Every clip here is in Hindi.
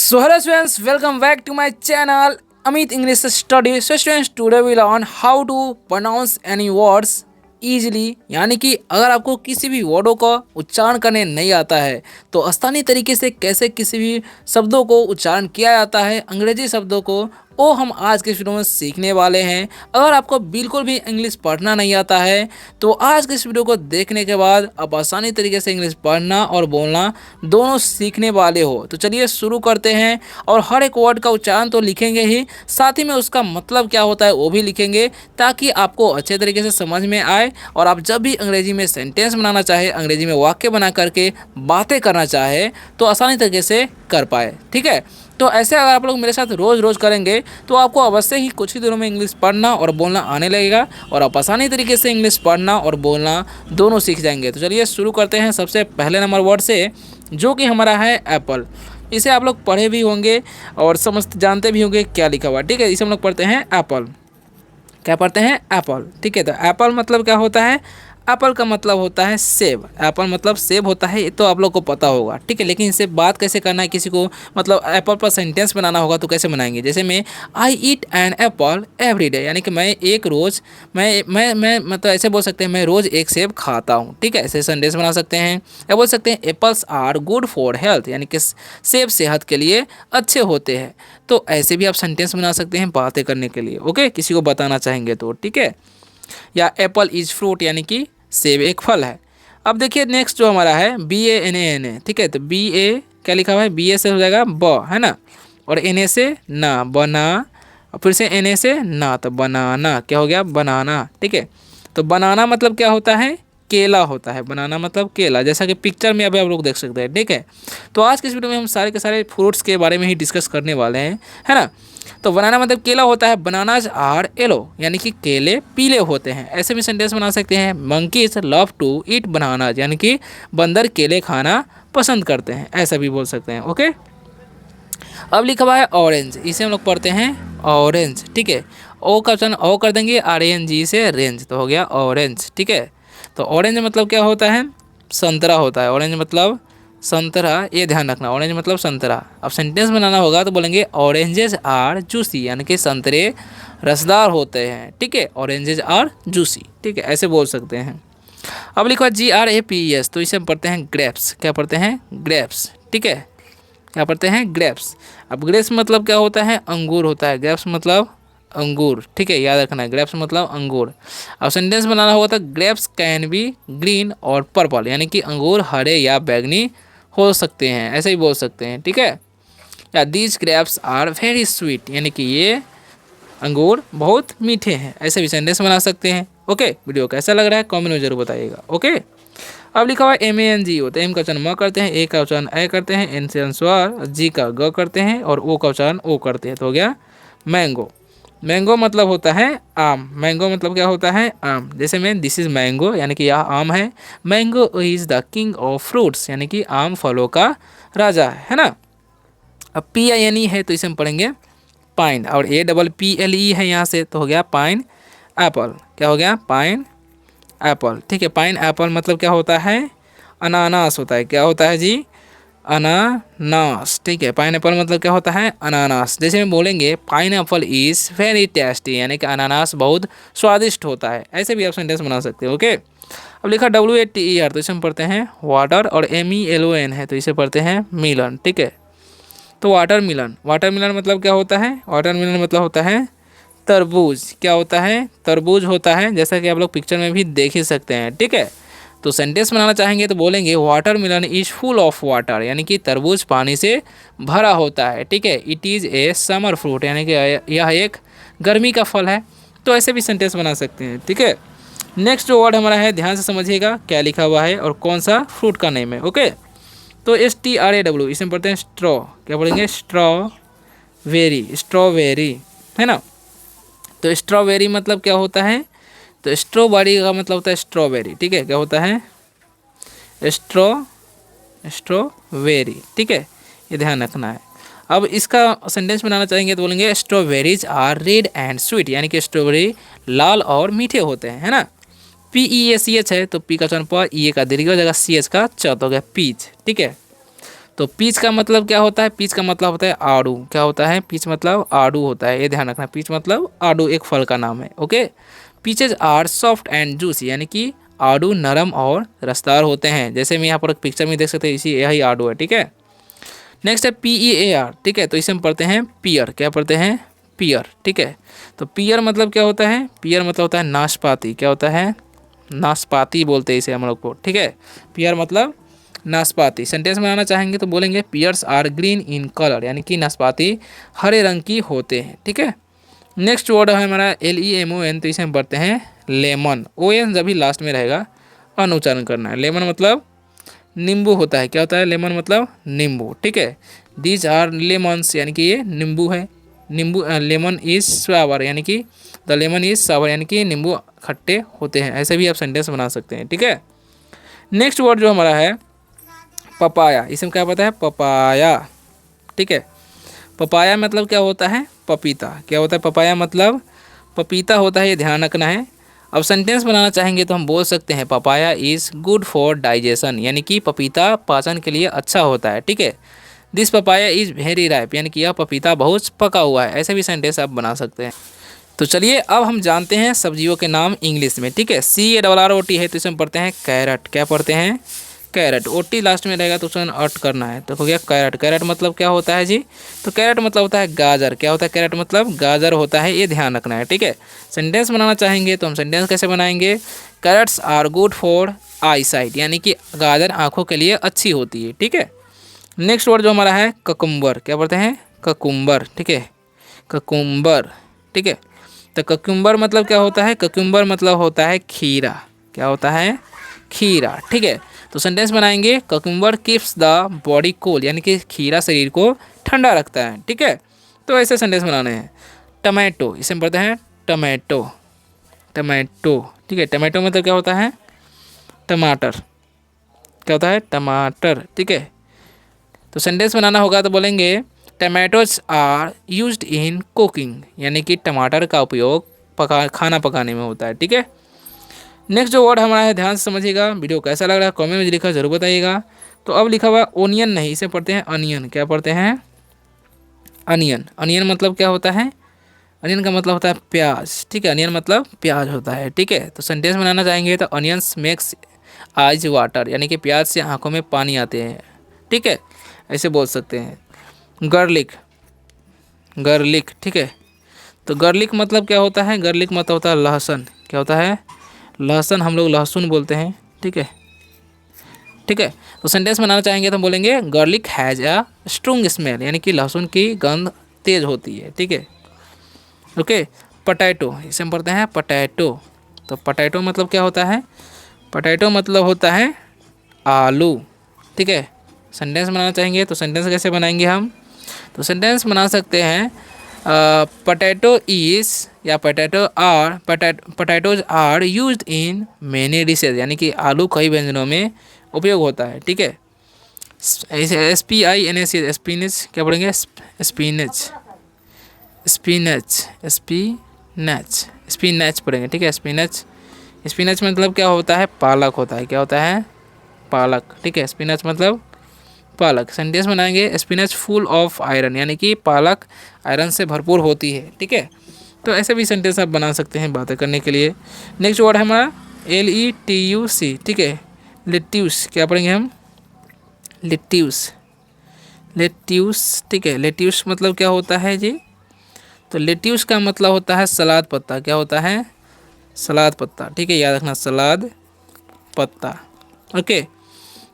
So hello students, welcome back to my channel Amit English Study. So students, today we learn how to pronounce any words easily. यानी कि अगर आपको किसी भी वर्डों का उच्चारण करने नहीं आता है तो आसानी तरीके से कैसे किसी भी शब्दों को उच्चारण किया जाता है, अंग्रेजी शब्दों को, वो हम आज के इस वीडियो में सीखने वाले हैं। अगर आपको बिल्कुल भी इंग्लिश पढ़ना नहीं आता है तो आज के इस वीडियो को देखने के बाद आप आसानी तरीके से इंग्लिश पढ़ना और बोलना दोनों सीखने वाले हो। तो चलिए शुरू करते हैं। और हर एक वर्ड का उच्चारण तो लिखेंगे ही, साथ ही में उसका मतलब क्या होता है वो भी लिखेंगे, ताकि आपको अच्छे तरीके से समझ में आए और आप जब भी अंग्रेजी में सेंटेंस बनाना चाहे, अंग्रेजी में वाक्य बना करके बातें करना चाहे तो आसानी तरीके से कर पाए। ठीक है, तो ऐसे अगर आप लोग मेरे साथ रोज़ रोज़ करेंगे तो आपको अवश्य ही कुछ ही दिनों में इंग्लिश पढ़ना और बोलना आने लगेगा और आप आसानी तरीके से इंग्लिश पढ़ना और बोलना दोनों सीख जाएंगे। तो चलिए शुरू करते हैं सबसे पहले नंबर वर्ड से, जो कि हमारा है एप्पल। इसे आप लोग पढ़े भी होंगे और जानते भी होंगे क्या लिखा हुआ है। ठीक है, इसे हम लोग पढ़ते हैं एप्पल। क्या पढ़ते हैं? एप्पल। ठीक है, तो एप्पल मतलब क्या होता है? एप्पल का मतलब होता है सेब। एप्पल मतलब सेब होता है, ये तो आप लोग को पता होगा। ठीक है, लेकिन इससे बात कैसे करना है, किसी को मतलब एप्पल पर सेंटेंस बनाना होगा तो कैसे बनाएंगे? जैसे मैं I eat an apple every day, यानी कि मैं एक रोज़ मैं मतलब ऐसे बोल सकते हैं मैं रोज़ एक सेब खाता हूँ। ठीक है, ऐसे सेंटेंस बना सकते हैं। या बोल सकते हैं apples are good for health, यानी कि सेब सेहत के लिए अच्छे होते हैं। तो ऐसे भी आप सेंटेंस बना सकते हैं बातें करने के लिए। ओके, किसी को बताना चाहेंगे तो। ठीक है, या एप्पल इज फ्रूट, यानी कि सेब एक फल है। अब देखिए नेक्स्ट जो हमारा है BANA। ठीक है, तो BA क्या लिखा हुआ है? BA से हो जाएगा ब, है ना, और NA से ना, बना, और फिर से NA से ना, तो बनाना। क्या हो गया? बनाना। ठीक है, तो बनाना मतलब क्या होता है? केला होता है। बनाना मतलब केला, जैसा कि पिक्चर में अभी आप लोग देख सकते हैं। ठीक है, तो आज के इस वीडियो में हम सारे के सारे फ्रूट्स के बारे में ही डिस्कस करने वाले हैं, है ना। तो बनाना मतलब केला होता है। बनानाज आर येलो, यानी कि केले पीले होते हैं। ऐसे भी सेंटेंस बना सकते हैं। Monkeys love to eat bananas, यानी कि बंदर केले खाना पसंद करते हैं, ऐसा भी बोल सकते हैं। ओके, अब लिखा हुआ है ऑरेंज। इसे हम लोग पढ़ते हैं ऑरेंज। ठीक है, ओ का उच्चारण ओ कर देंगे, RANG से रेंज, तो हो गया ऑरेंज। ठीक है, तो ऑरेंज मतलब क्या होता है? संतरा होता है। ऑरेंज मतलब संतरा, ये ध्यान रखना, ऑरेंज मतलब संतरा। अब सेंटेंस बनाना होगा तो बोलेंगे ऑरेंजेस आर जूसी, यानी कि संतरे रसदार होते हैं। ठीक है, ऑरेंजेस आर जूसी। ठीक है, ऐसे बोल सकते हैं। अब लिखा GRAPS, तो इसे हम पढ़ते हैं ग्रेप्स। क्या पढ़ते हैं? ग्रेप्स। ठीक है, क्या पढ़ते हैं? ग्रेप्स। अब ग्रेप्स मतलब क्या होता है? अंगूर होता है। ग्रेप्स मतलब अंगूर। ठीक है, याद रखना है, ग्रेप्स मतलब अंगूर। अब सेंटेंस बनाना होगा तो ग्रेप्स कैन बी ग्रीन और पर्पल, यानी कि अंगूर हरे या बैगनी हो सकते हैं, ऐसे ही बोल सकते हैं। ठीक है, या these grapes are very sweet, यानी कि ये अंगूर बहुत मीठे हैं, ऐसे भी सेंटेंस बना सकते हैं। ओके, वीडियो कैसा लग रहा है कमेंट में जरूर बताइएगा। ओके, अब लिखा हुआ है MANG होता है। एम का उच्चारण म करते हैं, ए का उच्चारण ए करते हैं, एन से अनुस्वार, जी का ग करते हैं और ओ का उच्चारण ओ करते हैं, तो हो गया मैंगो। मैंगो मतलब होता है आम। मैंगो मतलब क्या होता है? आम। जैसे में दिस इज मैंगो, यानी कि यह आम है। Mango is the king of fruits, यानी कि आम फलों का राजा है ना। अब PINE है तो इसे हम पढ़ेंगे पाइन, और APPLE है यहाँ से, तो हो गया पाइन एप्पल। क्या हो गया? Pine Apple. ठीक है, पाइन एप्पल मतलब क्या होता है? अनानास होता है। क्या होता है जी? अनानास। ठीक है, पाइनएप्पल मतलब क्या होता है? अनानास। जैसे में बोलेंगे पाइनएप्पल इज़ वेरी टेस्टी, यानी कि अनानास बहुत स्वादिष्ट होता है, ऐसे भी आप सेंटेंस बना सकते हो। ओके, अब लिखा WATER, तो इसे हम पढ़ते हैं वाटर, और MELON है तो इसे पढ़ते हैं मिलन। ठीक है, तो वाटर मिलन। वाटर मिलन मतलब क्या होता है? वाटर मिलन मतलब होता है तरबूज। क्या होता है? तरबूज होता है, जैसा कि आप लोग पिक्चर में भी देख ही सकते हैं। ठीक है, तो सेंटेंस बनाना चाहेंगे तो बोलेंगे water Milan is full of water, यानी कि तरबूज पानी से भरा होता है। ठीक है, it is a summer fruit, यानी कि यह एक गर्मी का फल है। तो ऐसे भी सेंटेंस बना सकते हैं। ठीक है, नेक्स्ट जो वर्ड हमारा है, ध्यान से समझिएगा क्या लिखा हुआ है और कौन सा फ्रूट का नेम है। ओके, तो STRAW, इसमें पढ़ते हैं स्ट्रॉ। क्या पढ़ेंगे? स्ट्रॉबेरी। स्ट्रॉबेरी है ना, तो स्ट्रॉबेरी मतलब क्या होता है? तो स्ट्रॉबेरी का मतलब होता है स्ट्रॉबेरी। ठीक है, क्या होता है? स्ट्रॉबेरी। ठीक है, ये ध्यान रखना है। अब इसका सेंटेंस बनाना चाहेंगे तो बोलेंगे strawberries are red and sweet, यानी कि स्ट्रॉबेरी लाल और मीठे होते हैं, है ना। PEACH है तो पी का उच्चारण पर, ई का दीर्घ हो जाएगा, CH का च, तो हो गया पीच। ठीक है, तो पीच का मतलब क्या होता है? पीच का मतलब होता है आड़ू। क्या होता है? पीच मतलब आड़ू होता है, ये ध्यान रखना। पीच मतलब आड़ू, एक फल का नाम है। Okay. Peaches are soft and juicy, यानी कि आड़ू नरम और रसदार होते हैं। जैसे मैं यहाँ पर पिक्चर में देख सकते हैं, इसी यही आड़ू है। ठीक है। नेक्स्ट है PEAR। ठीक है, तो इसे हम पढ़ते हैं पियर। क्या पढ़ते हैं? पियर। ठीक है। तो पियर मतलब क्या होता है? पियर मतलब होता है नाशपाती। क्या होता है? नाशपाती बोलते हैं इसे हम लोग को। ठीक है। पियर मतलब नाशपाती। सेंटेंस बनाना चाहेंगे तो बोलेंगे pears are green in colour, यानी कि नाशपाती हरे रंग की होते हैं। ठीक है। नेक्स्ट वर्ड है हमारा LEMON, तो इसे हम पढ़ते हैं लेमन। ON जब भी लास्ट में रहेगा अनुच्चारण करना है। लेमन मतलब नींबू होता है। क्या होता है? लेमन मतलब नींबू। ठीक है। दीज आर लेमन्स, यानी कि ये नींबू है। नींबू लेमन इज सावर, यानी कि द लेमन इज सावर, यानी कि नींबू खट्टे होते हैं। ऐसे भी आप सेंटेंस बना सकते हैं। ठीक है। नेक्स्ट वर्ड जो हमारा है पपाया। इसमें क्या पता है? पपाया। ठीक है। पपाया मतलब क्या होता है? पपीता। क्या होता है? पपाया मतलब पपीता होता है, ये ध्यान रखना है। अब सेंटेंस बनाना चाहेंगे तो हम बोल सकते हैं papaya is good for digestion, यानी कि पपीता पाचन के लिए अच्छा होता है। ठीक है। This papaya is very ripe, यानी कि यह पपीता बहुत पका हुआ है। ऐसे भी सेंटेंस आप बना सकते हैं। तो चलिए अब हम जानते हैं सब्जियों के नाम इंग्लिश में। ठीक है। CARROT है, तो इसमें पढ़ते हैं कैरेट। क्या पढ़ते हैं? कैरेट। OT लास्ट में रहेगा तो उसमें अर्ट करना है, तो हो गया कैरेट। कैरेट मतलब क्या होता है जी? तो कैरेट मतलब होता है गाजर। क्या होता है? कैरेट मतलब गाजर होता है, ये ध्यान रखना है। ठीक है। सेंटेंस बनाना चाहेंगे तो हम सेंटेंस कैसे बनाएंगे? Carrots are good for eyesight, यानी कि गाजर आंखों के लिए अच्छी होती है। ठीक है। नेक्स्ट वर्ड जो हमारा है ककुम्बर। क्या पढ़ते हैं? ककुम्बर। ठीक है। ककुम्बर। ठीक है। तो ककुम्बर मतलब क्या होता है? ककुम्बर मतलब होता है खीरा। क्या होता है? खीरा। ठीक है। तो सेंटेंस बनाएंगे cucumber keeps the body cool, यानी कि खीरा शरीर को ठंडा रखता है। ठीक है। तो ऐसे सेंटेंस बनाने हैं। टमाटो, इसे हम पढ़ते हैं टमाटो। टमाटो। ठीक है। टमाटो मतलब क्या होता है? टमाटर। क्या होता है? टमाटर। ठीक है। तो सेंटेंस बनाना होगा तो बोलेंगे tomatoes are used in cooking, यानी कि टमाटर का उपयोग खाना पकाने में होता है। ठीक है। नेक्स्ट जो वर्ड हमारा है, ध्यान से समझिएगा। वीडियो कैसा लग रहा है कमेंट में लिखा जरूर बताइएगा। तो अब लिखा हुआ ओनियन नहीं, इसे पढ़ते हैं अनियन। क्या पढ़ते हैं? अनियन। अनियन मतलब क्या होता है? अनियन का मतलब होता है प्याज। ठीक है। अनियन मतलब प्याज होता है। ठीक है। तो सेंटेंस बनाना चाहेंगे तो अनियंस मेक्स आइज वाटर, यानी कि प्याज से आंखों में पानी आते हैं। ठीक है। ऐसे बोल सकते हैं। गार्लिक। गार्लिक। ठीक है। तो गार्लिक मतलब क्या होता है? गार्लिक मतलब होता है लहसुन। क्या होता है? लहसुन, हम लोग लहसुन बोलते हैं। ठीक है। ठीक है। तो सेंटेंस बनाना चाहेंगे तो हम बोलेंगे garlic has a strong smell, यानी कि लहसुन की गंध तेज होती है। ठीक है। ओके। पटैटो, इसे हम पढ़ते हैं पटैटो। तो पटैटो मतलब क्या होता है? पटैटो मतलब होता है आलू। ठीक है। सेंटेंस बनाना चाहेंगे तो सेंटेंस कैसे बनाएंगे हम? तो सेंटेंस बना सकते हैं पटैटो इज या potatoes are used in many dishes, यानी कि आलू कई व्यंजनों में उपयोग होता है। ठीक है। SPINAC, spinach. क्या पढ़ेंगे? स्पिनच। स्पिनच। स्पिनच। स्पिनच पढ़ेंगे। ठीक है। स्पिनच। स्पिनच मतलब क्या होता है? पालक होता है। क्या होता है? पालक। ठीक है। स्पिनच मतलब पालक। सेंटेंस बनाएंगे स्पिनच फुल ऑफ आयरन, यानी कि पालक आयरन से भरपूर होती है। ठीक है। तो ऐसे भी सेंटेंस आप बना सकते हैं बातें करने के लिए। नेक्स्ट वर्ड है हमारा LETUC। ठीक है। लेट्यूस। क्या पढ़ेंगे हम? लेट्यूस। लेट्यूस। ठीक है। लेट्यूस मतलब क्या होता है जी? तो लेट्यूस का मतलब होता है सलाद पत्ता। क्या होता है? सलाद पत्ता। ठीक है। याद रखना, सलाद पत्ता। ओके।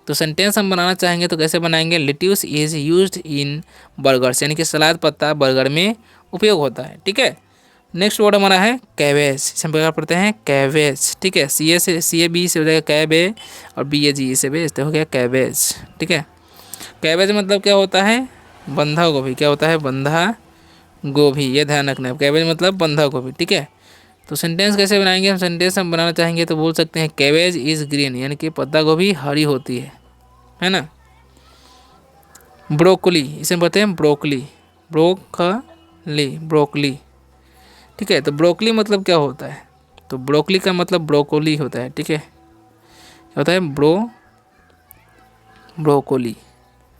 तो सेंटेंस हम बनाना चाहेंगे तो कैसे बनाएंगे? Lettuce is used in burgers, यानी कि सलाद पत्ता बर्गर में उपयोग होता है। ठीक है। नेक्स्ट वर्ड हमारा है कैबेज। इसे हम पढ़ते हैं कैबेज। ठीक है। CAB से हो जाएगा कैबे और BAG से बेज, तो हो गया कैबेज। ठीक है। कैबेज मतलब क्या होता है? बंधा गोभी। क्या होता है? बंधा गोभी, ये ध्यान रखना है। कैबेज मतलब बंधा गोभी। ठीक है। तो सेंटेंस कैसे बनाएंगे हम? सेंटेंस हम बनाना चाहेंगे तो बोल सकते हैं कैबेज इज़ ग्रीन, यानी कि पत्ता गोभी हरी होती है ना। ब्रोकली, इसे बोलते हैं ब्रोकली। ब्रोकली। ब्रोकली। ठीक है। तो ब्रोकली मतलब क्या होता है? तो ब्रोकली का मतलब ब्रोकोली होता है। ठीक है। क्या होता है? ब्रोकोली।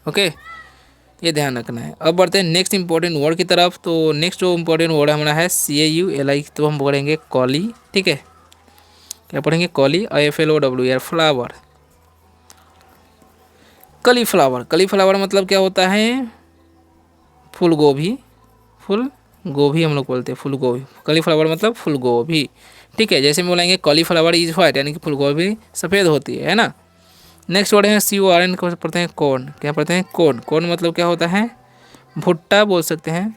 ओके, ये ध्यान रखना है। अब बढ़ते हैं नेक्स्ट इंपॉर्टेंट वर्ड की तरफ। तो नेक्स्ट जो इंपॉर्टेंट वर्ड हमारा है CAULI, तो हम पढ़ेंगे कॉली। ठीक है, क्या पढ़ेंगे? कॉली, IFLOWER, फ्लावर, कली फ्लावर। कली फ्लावर मतलब क्या होता है? फूल गोभी, फूल गोभी हम लोग बोलते हैं, फूल गोभी। कली फ्लावर मतलब फूल गोभी। ठीक है, जैसे में बोलेंगे कॉली फ्लावर इज वाइट, यानी कि फूल गोभी सफ़ेद होती है ना। नेक्स्ट वर्ड है CORN, को पढ़ते हैं कॉर्न। क्या पढ़ते हैं? कॉर्न। कॉर्न मतलब क्या होता है? भुट्टा बोल सकते हैं।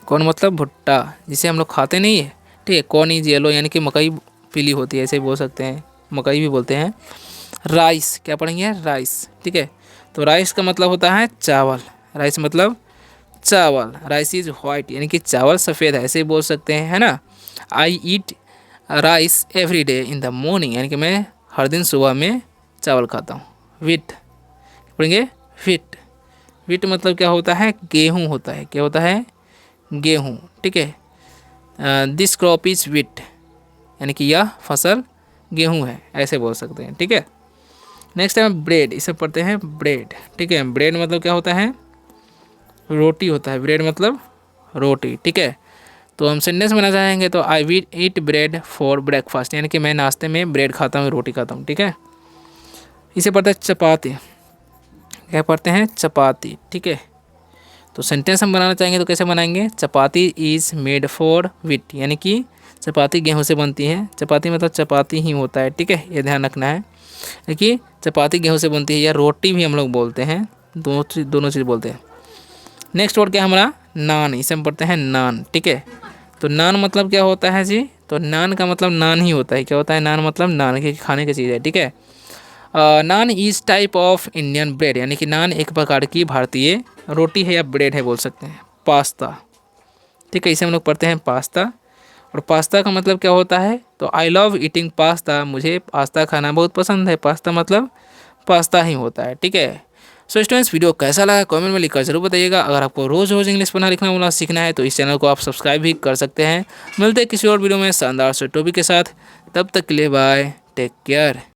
कॉर्न मतलब भुट्टा, जिसे हम लोग खाते नहीं है। ठीक है, कॉर्न इज येलो, यानी कि मकई पीली होती है, ऐसे बोल सकते हैं, मकई भी बोलते हैं। राइस, क्या पढ़ेंगे? राइस। ठीक है, तो राइस का मतलब होता है चावल। राइस मतलब चावल। राइस इज वाइट, यानी कि चावल सफ़ेद है, ऐसे ही बोल सकते हैं, है ना। I eat rice every day in the morning, यानी कि मैं हर दिन सुबह में चावल खाता हूँ। वीट पढ़ेंगे, वीट। वीट मतलब क्या होता है? गेहूँ होता है। क्या होता है? गेहूँ। ठीक है, दिस क्रॉप इज वीट, यानी कि यह फसल गेहूँ है, ऐसे बोल सकते हैं। ठीक है, नेक्स्ट है ब्रेड। इसे पढ़ते हैं ब्रेड। ठीक है, ब्रेड मतलब क्या होता है? रोटी होता है। ब्रेड मतलब रोटी। ठीक है, तो हम सेंटेंस बनाना चाहेंगे तो I will eat bread for breakfast, यानी कि मैं नाश्ते में ब्रेड खाता हूँ, रोटी खाता हूँ। ठीक है, इसे पढ़ते हैं चपाती। क्या पढ़ते हैं? चपाती। ठीक है, तो सेंटेंस हम बनाना चाहेंगे तो कैसे बनाएंगे? चपाती इज़ मेड फॉर विट, यानी कि चपाती गेहूं से बनती है। चपाती मतलब चपाती ही होता है। ठीक है, ये ध्यान रखना है। देखिए, चपाती गेहूं से बनती है, या रोटी भी हम लोग बोलते हैं, दोनों चीज़ बोलते हैं। नेक्स्ट वर्ड क्या है हमारा? नान। इसे हम पढ़ते हैं नान। ठीक है, तो नान मतलब क्या होता है जी? तो नान का मतलब नान ही होता है। क्या होता है? नान मतलब नान की खाने की चीज़ है। ठीक है, naan is type of Indian bread, यानी कि नान एक प्रकार की भारतीय रोटी है या ब्रेड है, बोल सकते हैं। पास्ता। ठीक है, इसे हम लोग पढ़ते हैं पास्ता। और पास्ता का मतलब क्या होता है? तो आई लव ईटिंग पास्ता, मुझे पास्ता खाना बहुत पसंद है। पास्ता मतलब पास्ता ही होता है। ठीक है, सो स्टूडेंट्स, वीडियो कैसा लगा कमेंट में लिखकर जरूर बताइएगा। अगर आपको रोज़ रोज़ इंग्लिश पढ़ना लिखना बोलना सीखना है तो इस चैनल को आप सब्सक्राइब भी कर सकते हैं। मिलते हैं किसी और वीडियो में शानदार से टॉपिक के साथ। तब तक के लिए बाय, टेक केयर।